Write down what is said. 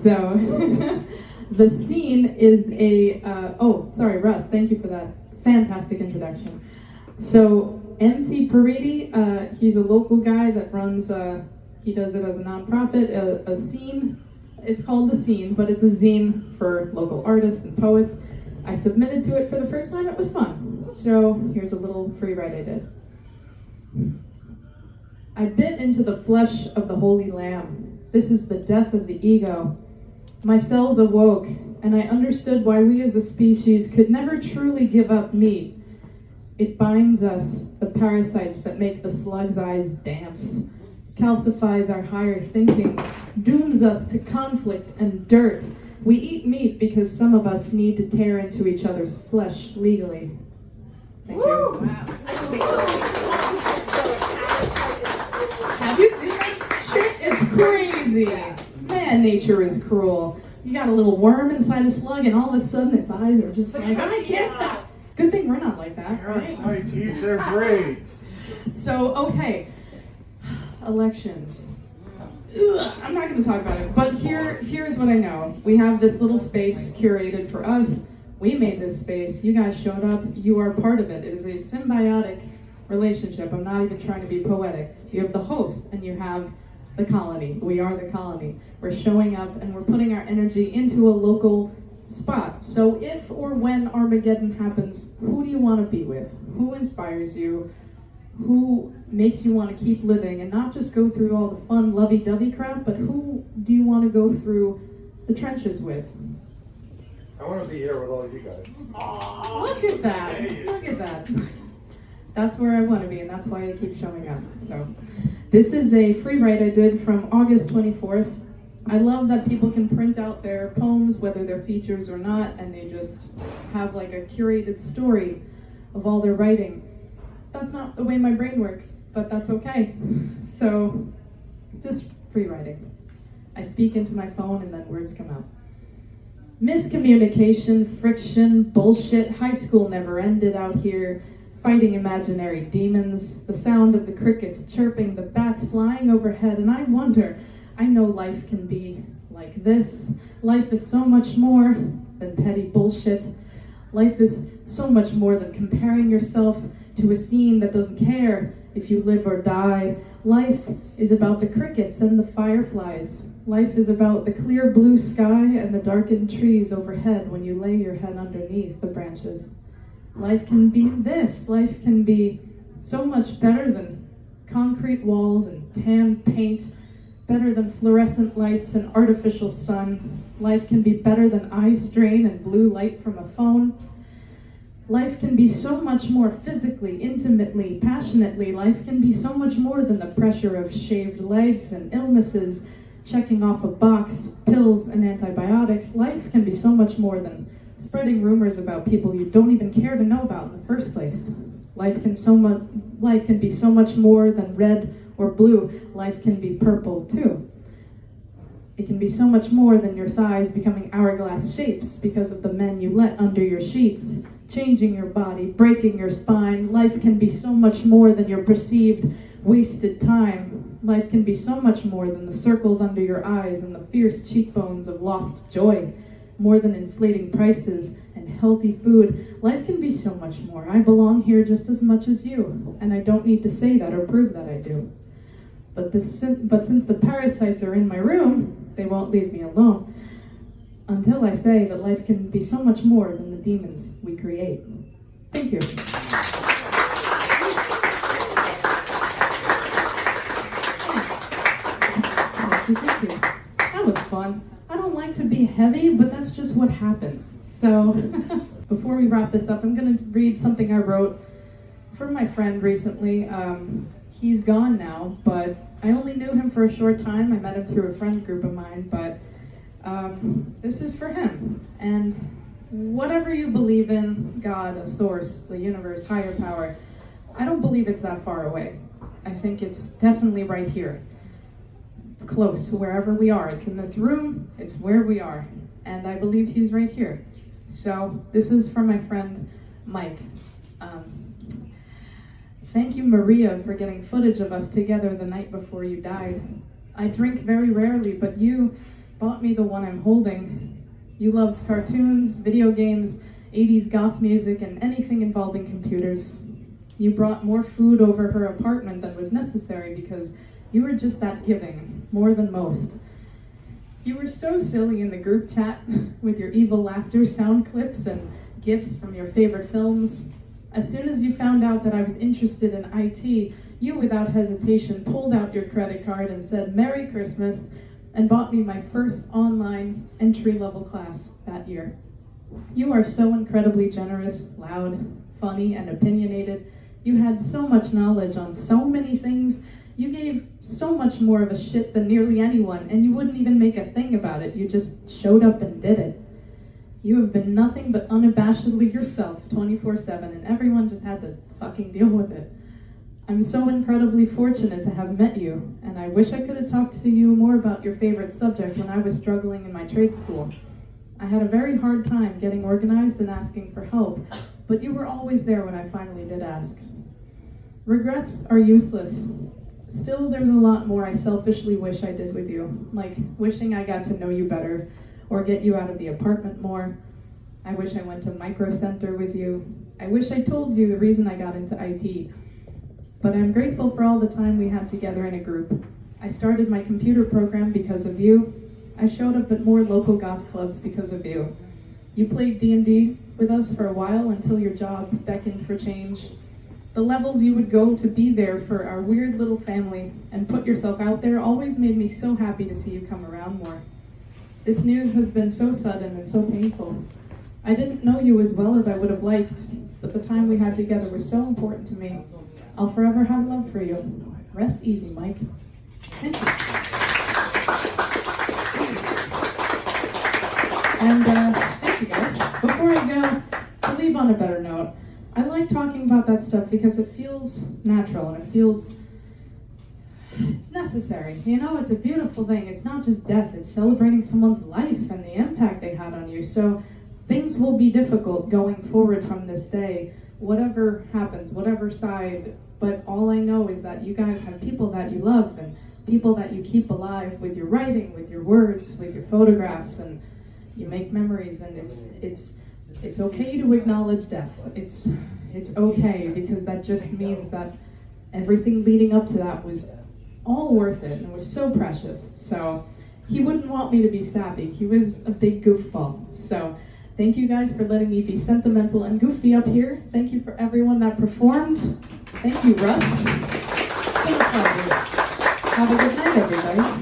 So the scene is sorry, Russ, thank you for that fantastic introduction. So MT Paridi, he's a local guy that runs, he does it as a nonprofit, a zine. It's called The Scene, but it's a zine for local artists and poets. I submitted to it for the first time. It was fun. So here's a little free write I did. I bit into the flesh of the holy lamb. This is the death of the ego. My cells awoke, and I understood why we as a species could never truly give up meat. It binds us, the parasites that make the slug's eyes dance, calcifies our higher thinking, dooms us to conflict and dirt. We eat meat because some of us need to tear into each other's flesh legally. Thank you. Wow. Have you seen that shit? It's crazy. Man, nature is cruel. You got a little worm inside a slug, and all of a sudden its eyes are just like, I can't stop. Good thing we're not like that, right? Parasites eat their brains. So, okay. Elections. Ugh, I'm not going to talk about it, but here's what I know. We have this little space curated for us. We made this space. You guys showed up. You are part of it. It is a symbiotic relationship. I'm not even trying to be poetic. You have the host, and you have the colony. We are the colony. We're showing up, and we're putting our energy into a local spot. So if or when Armageddon happens, who do you want to be with? Who inspires you? Who makes you want to keep living and not just go through all the fun lovey-dovey crap, but who do you want to go through the trenches with? I want to be here with all you guys. Aww, look at that. Look at that. That's where I want to be, and that's why I keep showing up. So this is a free write I did from August 24th. I love that people can print out their poems, whether they're features or not, and they just have like a curated story of all their writing. That's not the way my brain works, but that's okay. So, just free writing. I speak into my phone and then words come out. Miscommunication, friction, bullshit, high school never ended out here, fighting imaginary demons, the sound of the crickets chirping, the bats flying overhead, and I wonder, I know life can be like this. Life is so much more than petty bullshit. Life is so much more than comparing yourself to a scene that doesn't care if you live or die. Life is about the crickets and the fireflies. Life is about the clear blue sky and the darkened trees overhead when you lay your head underneath the branches. Life can be this. Life can be so much better than concrete walls and tan paint, better than fluorescent lights and artificial sun. Life can be better than eye strain and blue light from a phone. Life can be so much more physically, intimately, passionately. Life can be so much more than the pressure of shaved legs and illnesses, checking off a box, pills and antibiotics. Life can be so much more than spreading rumors about people you don't even care to know about in the first place. Life can be so much more than red or blue. Life can be purple too. It can be so much more than your thighs becoming hourglass shapes because of the men you let under your sheets, changing your body, breaking your spine. Life can be so much more than your perceived wasted time. Life can be so much more than the circles under your eyes and the fierce cheekbones of lost joy, more than inflating prices and healthy food. Life can be so much more. I belong here just as much as you, and I don't need to say that or prove that I do. But since the parasites are in my room, they won't leave me alone until I say that life can be so much more than the demons we create. Thank you. Thank you. That was fun. I don't like to be heavy, but that's just what happens. So before we wrap this up, I'm going to read something I wrote for my friend recently. He's gone now, but I only knew him for a short time. I met him through a friend group of mine, but this is for him. And whatever you believe in, God, a source, the universe, higher power, I don't believe it's that far away. I think it's definitely right here, close, wherever we are. It's in this room, it's where we are. And I believe he's right here. So this is for my friend, Mike. Thank you, Maria, for getting footage of us together the night before you died. I drink very rarely, but you bought me the one I'm holding. You loved cartoons, video games, 80s goth music, and anything involving computers. You brought more food over her apartment than was necessary because you were just that giving, more than most. You were so silly in the group chat with your evil laughter sound clips and gifs from your favorite films. As soon as you found out that I was interested in IT, you without hesitation pulled out your credit card and said Merry Christmas and bought me my first online entry-level class that year. You are so incredibly generous, loud, funny, and opinionated. You had so much knowledge on so many things. You gave so much more of a shit than nearly anyone, and you wouldn't even make a thing about it. You just showed up and did it. You have been nothing but unabashedly yourself 24/7, and everyone just had to fucking deal with it. I'm so incredibly fortunate to have met you, and I wish I could have talked to you more about your favorite subject when I was struggling in my trade school. I had a very hard time getting organized and asking for help, but you were always there when I finally did ask. Regrets are useless. Still, there's a lot more I selfishly wish I did with you, like wishing I got to know you better, or get you out of the apartment more. I wish I went to Micro Center with you. I wish I told you the reason I got into IT. But I'm grateful for all the time we had together in a group. I started my computer program because of you. I showed up at more local goth clubs because of you. You played D&D with us for a while until your job beckoned for change. The levels you would go to be there for our weird little family and put yourself out there always made me so happy to see you come around more. This news has been so sudden and so painful. I didn't know you as well as I would have liked, but the time we had together was so important to me. I'll forever have love for you. Rest easy, Mike. Thank you. And thank you guys. Before I go, to leave on a better note, I like talking about that stuff because it feels natural and it's necessary. You know, it's a beautiful thing. It's not just death, it's celebrating someone's life and the impact they had on you. So things will be difficult going forward from this day, whatever happens, whatever side. But all I know is that you guys have people that you love and people that you keep alive with your writing, with your words, with your photographs, and you make memories, and it's okay to acknowledge death. It's okay, because that just means that everything leading up to that was all worth it and was so precious. So he wouldn't want me to be sappy. He was a big goofball. So thank you guys for letting me be sentimental and goofy up here. Thank you for everyone that performed. Thank you, Russ. It's been a pleasure. Have a good night, everybody.